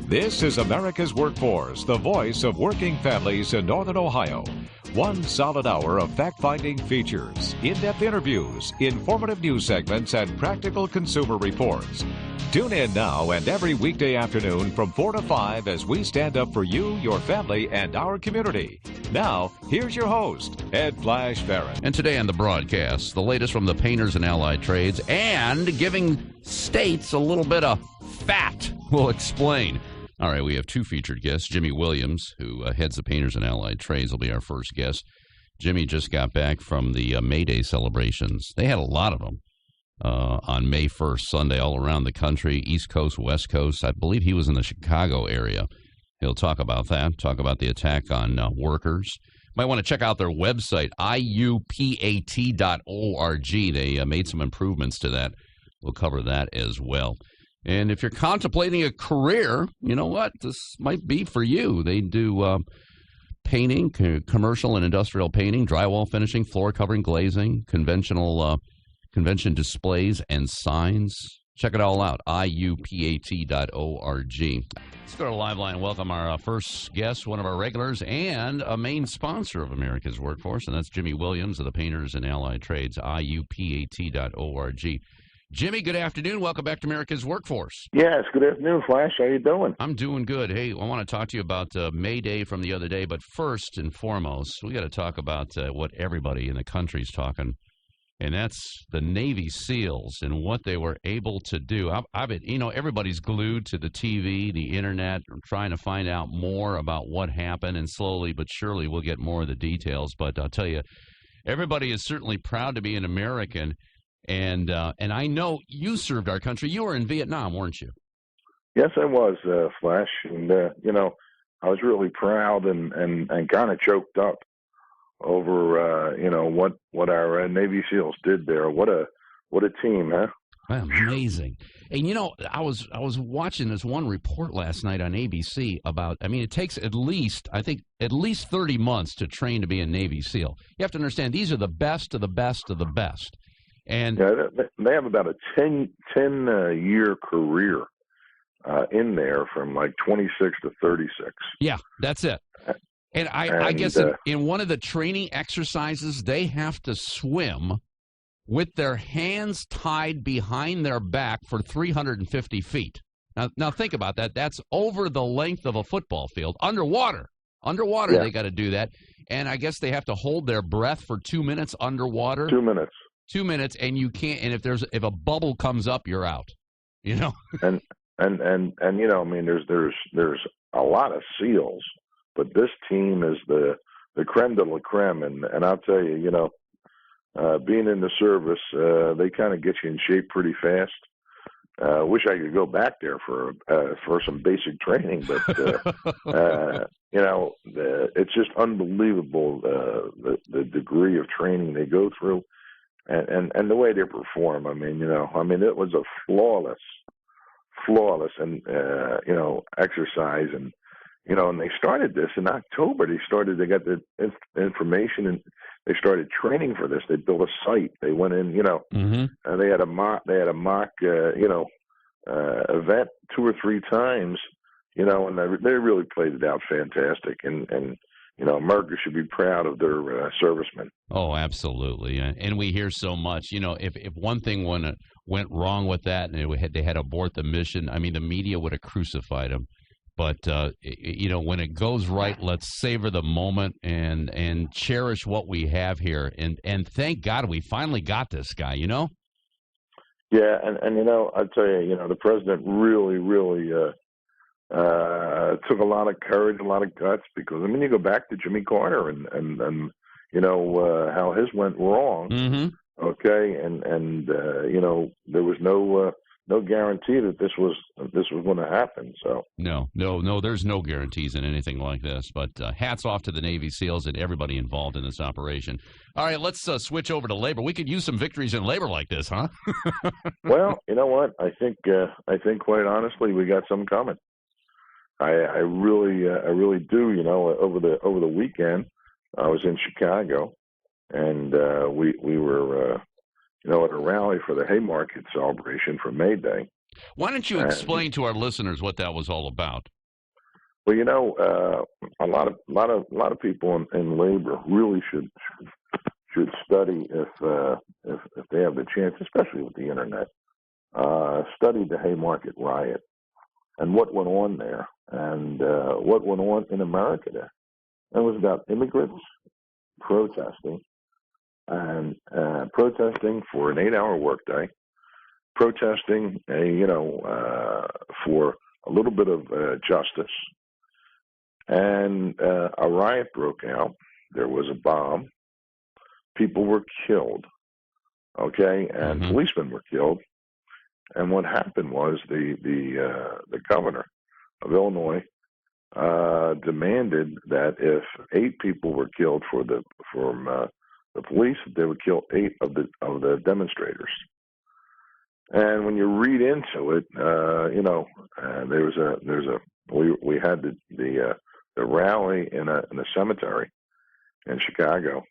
This is America's Workforce, the voice of working families in Northern Ohio. One solid hour of fact-finding features, in-depth interviews, informative news segments, and practical consumer reports. Tune in now and every weekday afternoon from 4 to 5 as we stand up for you, your family, and our community. Now, here's your host, Ed Flash Barrett. And today on the broadcast, the latest from the painters and allied trades and giving states a little bit of fat. We'll explain. All right, we have two featured guests. Jimmy Williams, who heads the Painters and Allied Trades, will be our first guest. Jimmy just got back from the May Day celebrations. They had a lot of them on May 1st, Sunday, all around the country, East Coast, West Coast. I believe he was in the Chicago area. He'll talk about that, talk about the attack on workers. Might want to check out their website, IUPAT.org. They made some improvements to that. We'll cover that as well. And if you're contemplating a career, you know what? This might be for you. They do painting, commercial and industrial painting, drywall finishing, floor covering, glazing, convention displays, and signs. Check it all out, IUPAT.org. Let's go to Live Line and welcome our first guest, one of our regulars, and a main sponsor of America's Workforce, and that's Jimmy Williams of the Painters and Allied Trades, IUPAT.org. Jimmy, good afternoon. Welcome back to America's Workforce. Yes, good afternoon, Flash. How you doing? I'm doing good. Hey, I want to talk to you about May Day from the other day, but first and foremost, we got to talk about what everybody in the country's talking, and that's the Navy SEALs and what they were able to do. Everybody's glued to the TV, the internet, trying to find out more about what happened, and slowly but surely we'll get more of the details. But I'll tell you, everybody is certainly proud to be an American. And I know you served our country. You were in Vietnam, weren't you? Yes, I was, Flash. And, I was really proud and kind of choked up over, what our Navy SEALs did there. What a team, huh? Amazing. And, I was watching this one report last night on ABC about, it takes at least 30 months to train to be a Navy SEAL. You have to understand, these are the best of the best of the best. And yeah, they have about a 10-year career in there from like 26 to 36. Yeah, that's it. And I guess in one of the training exercises, they have to swim with their hands tied behind their back for 350 feet. Now think about that. That's over the length of a football field. Underwater, yeah. They got to do that. And I guess they have to hold their breath for 2 minutes underwater. 2 minutes. 2 minutes, and you can't. And if a bubble comes up, you're out. and there's a lot of SEALs, but this team is the creme de la creme. And I'll tell you, being in the service, they kind of get you in shape pretty fast. Wish I could go back there for some basic training, but it's just unbelievable the degree of training they go through. And the way they perform, it was a flawless and exercise, and and they started this in October. They got the information, and they started training for this. They built a site. They went in, and they had a mock event 2 or 3 times, and they really played it out fantastic, and America should be proud of their servicemen. Oh, absolutely. And we hear so much, if one thing went wrong with that and they had to abort the mission, the media would have crucified them. But, when it goes right, let's savor the moment and cherish what we have here. And thank God we finally got this guy, Yeah, and I'll tell you, the president really took a lot of courage, a lot of guts, because you go back to Jimmy Carter and how his went wrong. Mm-hmm. Okay, and there was no guarantee that this was going to happen. So no, there's no guarantees in anything like this. But hats off to the Navy SEALs and everybody involved in this operation. All right, let's switch over to labor. We could use some victories in labor like this, huh? Well, you know what? I think quite honestly, we got some coming. I really do. Over the weekend, I was in Chicago, and we were at a rally for the Haymarket celebration for May Day. Why don't you explain to our listeners what that was all about? Well, a lot of people in labor really should study if they have the chance, especially with the internet. Study the Haymarket Riot and what went on there, and what went on in America there. It was about immigrants protesting and protesting for an 8-hour workday, protesting for a little bit of justice, and a riot broke out. There was a bomb. People were killed. Okay, and policemen were killed. And what happened was the governor of Illinois demanded that if 8 people were killed from the police, they would kill 8 of the demonstrators. And when you read into it, we had the rally in a cemetery in Chicago,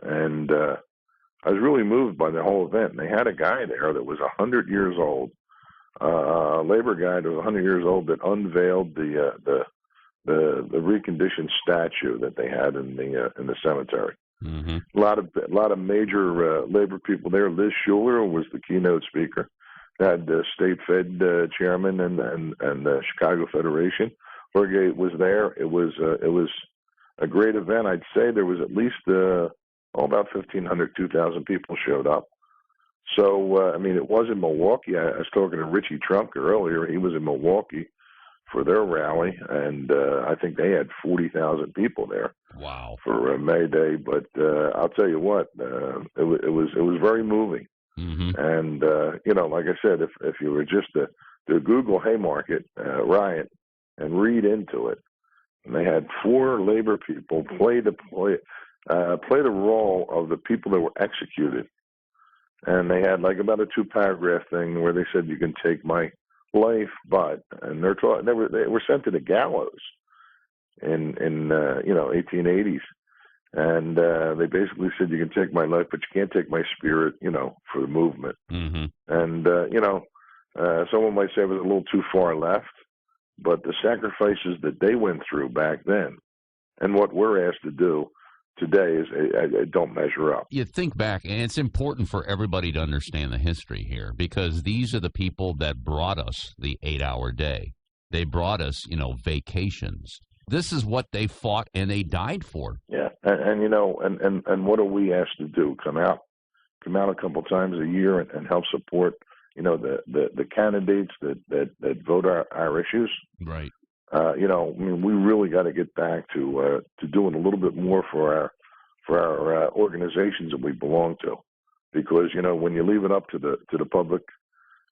and I was really moved by the whole event. And they had a guy there that was 100 years old, a labor guy that was 100 years old, that unveiled the reconditioned statue that they had in the cemetery. Mm-hmm. A lot of major labor people there. Liz Schuler was the keynote speaker. They had the state Fed chairman and the Chicago Federation. Jorge was there. It was a great event. I'd say there was at least about 1,500, 2,000 people showed up. So, it was in Milwaukee. I was talking to Richie Trumka earlier. He was in Milwaukee for their rally, and I think they had 40,000 people there. Wow! For May Day, but I'll tell you what, it was very moving. Mm-hmm. And like I said, if you were just to Google Haymarket Riot and read into it, and they had 4 labor people play the role of the people that were executed, and they had like about a 2-paragraph thing where they said, "You can take my life, but," and they were sent to the gallows in 1880s, and they basically said, "You can take my life, but you can't take my spirit," for the movement. Mm-hmm. And someone might say it was a little too far left, but the sacrifices that they went through back then, and what we're asked to do today don't measure up. You think back, and it's important for everybody to understand the history here, because these are the people that brought us the 8-hour day. They brought us, vacations. This is what they fought and they died for. Yeah, and what are we asked to do? Come out a couple times a year and help support, the candidates that vote our issues. Right. We really got to get back to doing a little bit more for our organizations that we belong to, because when you leave it up to the public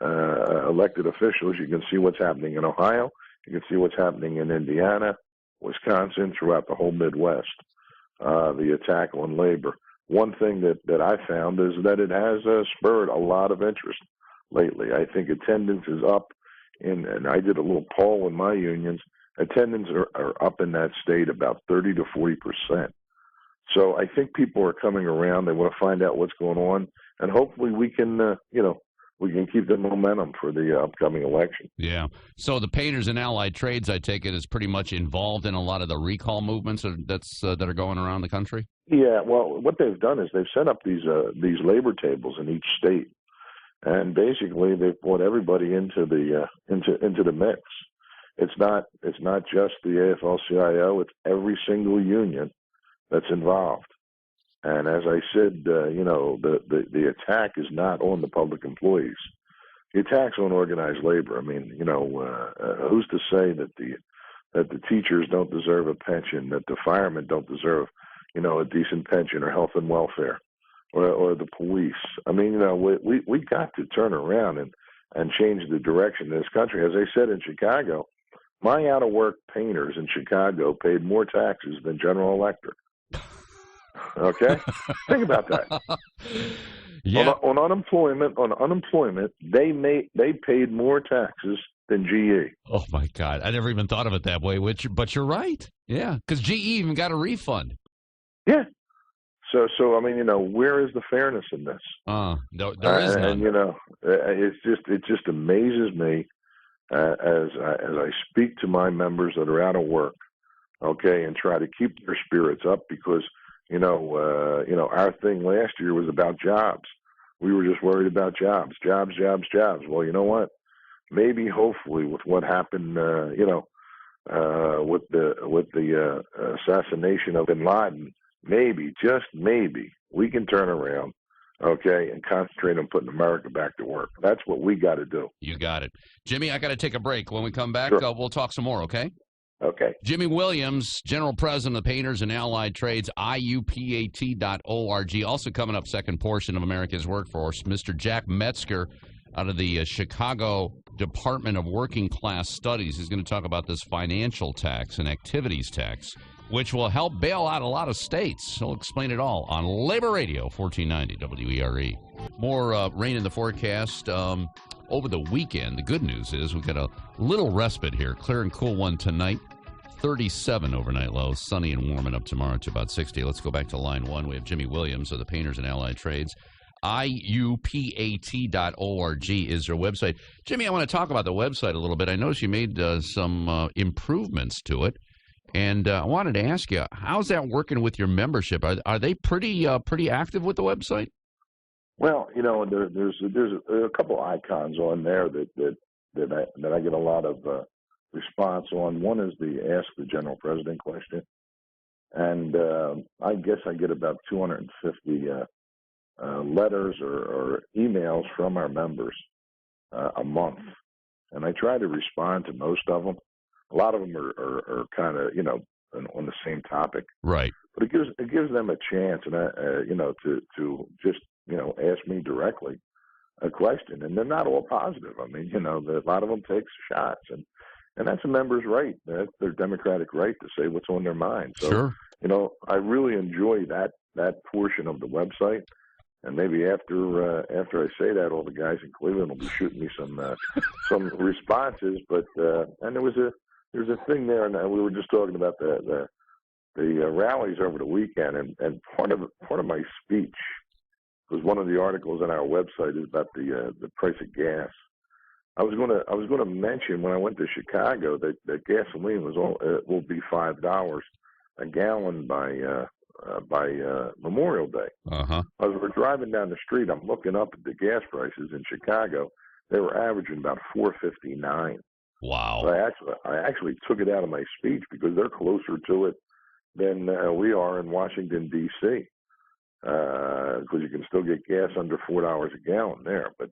elected officials, you can see what's happening in Ohio, you can see what's happening in Indiana, Wisconsin, throughout the whole Midwest. The attack on labor. One thing that I found is that it has spurred a lot of interest lately. I think attendance is up. And I did a little poll in my unions. Attendance are up in that state about 30 to 40%. So I think people are coming around. They want to find out what's going on, and hopefully we can keep the momentum for the upcoming election. Yeah. So the painters and allied trades, I take it, is pretty much involved in a lot of the recall movements that are going around the country. Yeah. Well, what they've done is they've set up these labor tables in each state. And basically, they've brought everybody into the mix. It's not just the AFL-CIO. It's every single union that's involved. And as I said, the attack is not on the public employees. The attack's on organized labor. Who's to say that the teachers don't deserve a pension, that the firemen don't deserve, a decent pension or health and welfare? Or the police. We got to turn around and change the direction of this country. As I said in Chicago, my out-of-work painters in Chicago paid more taxes than General Electric. Okay? Think about that. Yeah. On unemployment, they paid more taxes than GE. Oh my God! I never even thought of it that way. But you're right. Yeah, because GE even got a refund. Yeah. So where is the fairness in this? There is none. And it just amazes me as I speak to my members that are out of work, okay, and try to keep their spirits up because our thing last year was about jobs. We were just worried about jobs. Well, you know what? Maybe, hopefully, with what happened, with the assassination of Bin Laden, maybe, just maybe, we can turn around, okay, and concentrate on putting America back to work. That's what we got to do. You got it. Jimmy, I got to take a break. When we come back, Sure. We'll talk some more, okay? Okay. Jimmy Williams, General President of Painters and Allied Trades, IUPAT.org. Also coming up, second portion of America's Workforce, Mr. Jack Metzger out of the Chicago Department of Working Class Studies. He's going to talk about this financial tax and activities tax, which will help bail out a lot of states. He'll explain it all on Labor Radio, 1490 WERE. More rain in the forecast over the weekend. The good news is we've got a little respite here. Clear and cool one tonight. 37 overnight low. Sunny and warming up tomorrow to about 60. Let's go back to line one. We have Jimmy Williams of the Painters and Allied Trades. IUPAT.org is their website. Jimmy, I want to talk about the website a little bit. I noticed you made some improvements to it. And I wanted to ask you, how's that working with your membership? Are they pretty active with the website? Well, there's a couple icons on there that I get a lot of response on. One is the Ask the General President question, and I guess I get about 250 letters or emails from our members a month, and I try to respond to most of them. A lot of them are kind of on the same topic, right? But it gives them a chance, and to just ask me directly a question, and they're not all positive. I mean, a lot of them take shots, and that's a member's right. That's their democratic right to say what's on their mind. So, sure. I really enjoy that portion of the website. And maybe after I say that, all the guys in Cleveland will be shooting me some responses. But and there's a thing there, and we were just talking about the rallies over the weekend, and part of my speech was one of the articles on our website is about the price of gas. I was going to mention when I went to Chicago that gasoline will be $5 a gallon by Memorial Day. Uh-huh. As we're driving down the street, I'm looking up at the gas prices in Chicago. They were averaging about $4.59. Wow! So I actually took it out of my speech because they're closer to it than we are in Washington D.C. Because you can still get gas under $4 a gallon there, but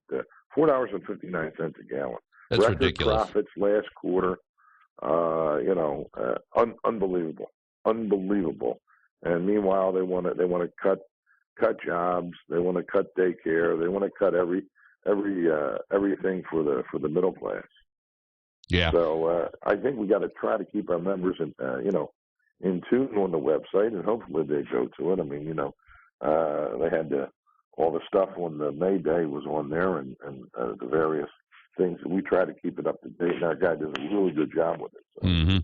$4.59 a gallon. That's Record ridiculous. Profits last quarter, unbelievable. And meanwhile, they want to cut jobs. They want to cut daycare. They want to cut everything for the middle class. Yeah. So I think we got to try to keep our members in tune on the website, and hopefully they go to it. I mean, they had all the stuff on the May Day was on there, and the various things. We try to keep it up to date, and our guy does a really good job with it. So. Mm-hmm.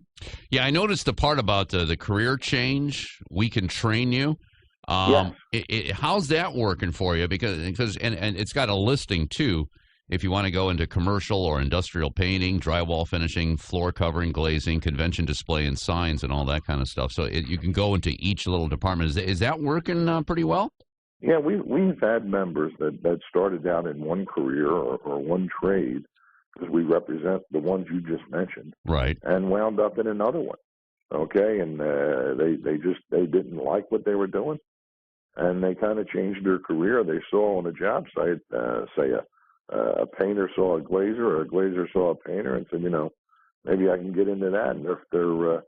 Yeah, I noticed the part about the career change. We can train you. Yes. How's that working for you? Because it's got a listing too. If you want to go into commercial or industrial painting, drywall finishing, floor covering, glazing, convention display, and signs, and all that kind of stuff. So you can go into each little department. Is that working pretty well? Yeah, we've had members that started out in one career or one trade, because we represent the ones you just mentioned, right? And wound up in another one. Okay, and they didn't like what they were doing, and they kind of changed their career. They saw on a job site, say a painter saw a glazer, or a glazer saw a painter, and said, maybe I can get into that. And if they're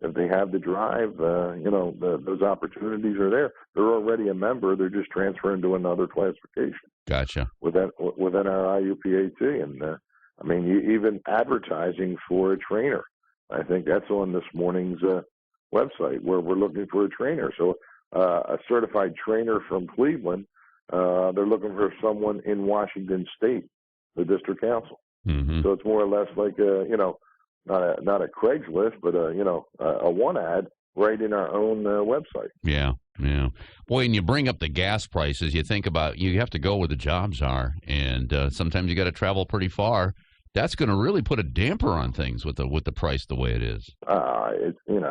if they have the drive, those opportunities are there. They're already a member. They're just transferring to another classification. Gotcha. Within our IUPAT, and even advertising for a trainer. I think that's on this morning's website, where we're looking for a trainer. So a certified trainer from Cleveland, they're looking for someone in Washington State, the district council. Mm-hmm. So it's more or less like not a Craigslist, but a one ad right in our own website. Yeah. Boy, and you bring up the gas prices. You think about you have to go where the jobs are, and sometimes you got to travel pretty far that's going to really put a damper on things with the price the way it is.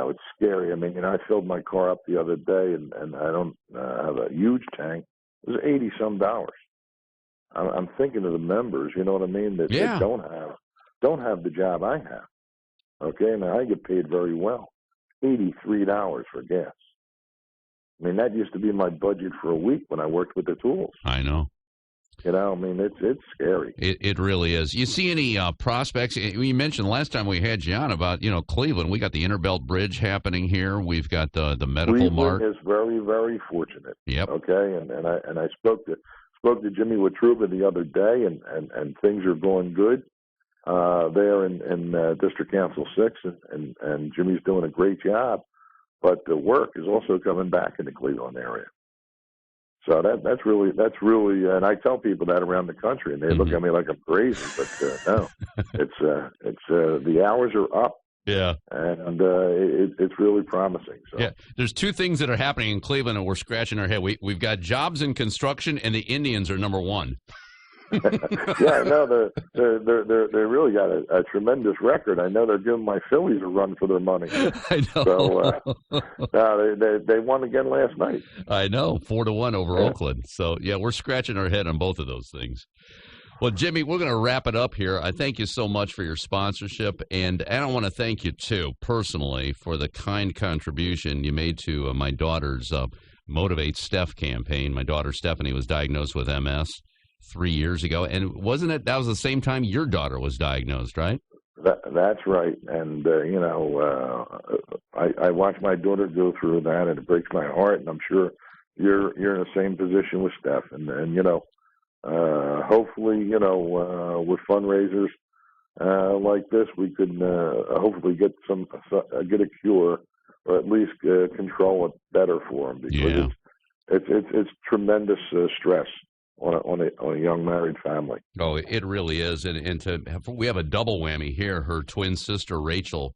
It's scary. I mean, I filled my car up the other day, and I don't have a huge tank. It was $80-some. I'm thinking of the members. You know what I mean? That don't have the job I have. Okay, now I get paid very well. $83 for gas. I mean, that used to be my budget for a week when I worked with the tools. I know. I mean, it's scary. It really is. You see any prospects? You mentioned last time we had you on about, Cleveland. We got the Interbelt Bridge happening here. We've got the medical mart. Cleveland is very, very fortunate. Yep. Okay, and I spoke to Jimmy Watruba the other day, and things are going good there in District Council 6, and Jimmy's doing a great job. But the work is also coming back in the Cleveland area. So that's really, and I tell people that around the country, and they look at me like I'm crazy. But no, it's the hours are up. Yeah, and it's really promising. So. Yeah, there's two things that are happening in Cleveland, and we're scratching our head. We've got jobs in construction, and the Indians are number one. Yeah, no, they really got a tremendous record. I know they're giving my Phillies a run for their money. I know. So they won again last night. I know, 4-1 over Oakland. So yeah, we're scratching our head on both of those things. Well, Jimmy, we're going to wrap it up here. I thank you so much for your sponsorship, and I want to thank you too personally for the kind contribution you made to my daughter's Motivate Steph campaign. My daughter Stephanie was diagnosed with MS 3 years ago, and wasn't it that was the same time your daughter was diagnosed, right? That's right, and I watched my daughter go through that, and it breaks my heart. And I'm sure you're in the same position with Steph, and hopefully with fundraisers like this, we can hopefully get a cure, or at least control it better for them, because it's tremendous stress on a young married family. Oh, it really is, and we have a double whammy here. Her twin sister Rachel,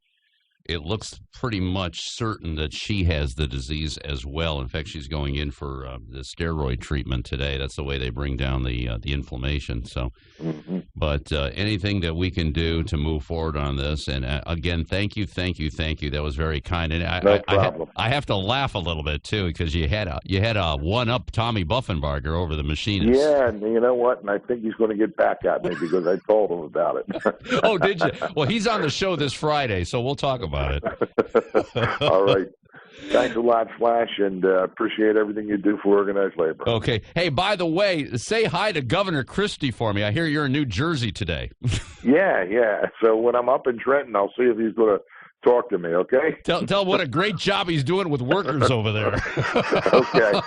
it looks pretty much certain that she has the disease as well. In fact, she's going in for the steroid treatment today. That's the way they bring down the inflammation. So, but anything that we can do to move forward on this, and again, thank you. That was very kind. And no problem. I have to laugh a little bit too, because you had a one-up Tommy Buffenbarger over the machinist. Yeah, and you know what? And I think he's going to get back at me because I told him about it. Oh, did you? Well, he's on the show this Friday, so we'll talk about it. All right. Thanks a lot, Flash, and appreciate everything you do for organized labor. Okay. Hey, by the way, say hi to Governor Christie for me. I hear you're in New Jersey today. Yeah. So when I'm up in Trenton, I'll see if he's going to talk to me, okay? Tell what a great job he's doing with workers over there. Okay.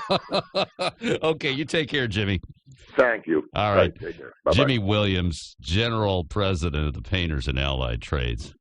Okay, you take care, Jimmy. Thank you. All right. Take care. Bye-bye. Jimmy Williams, General President of the Painters and Allied Trades.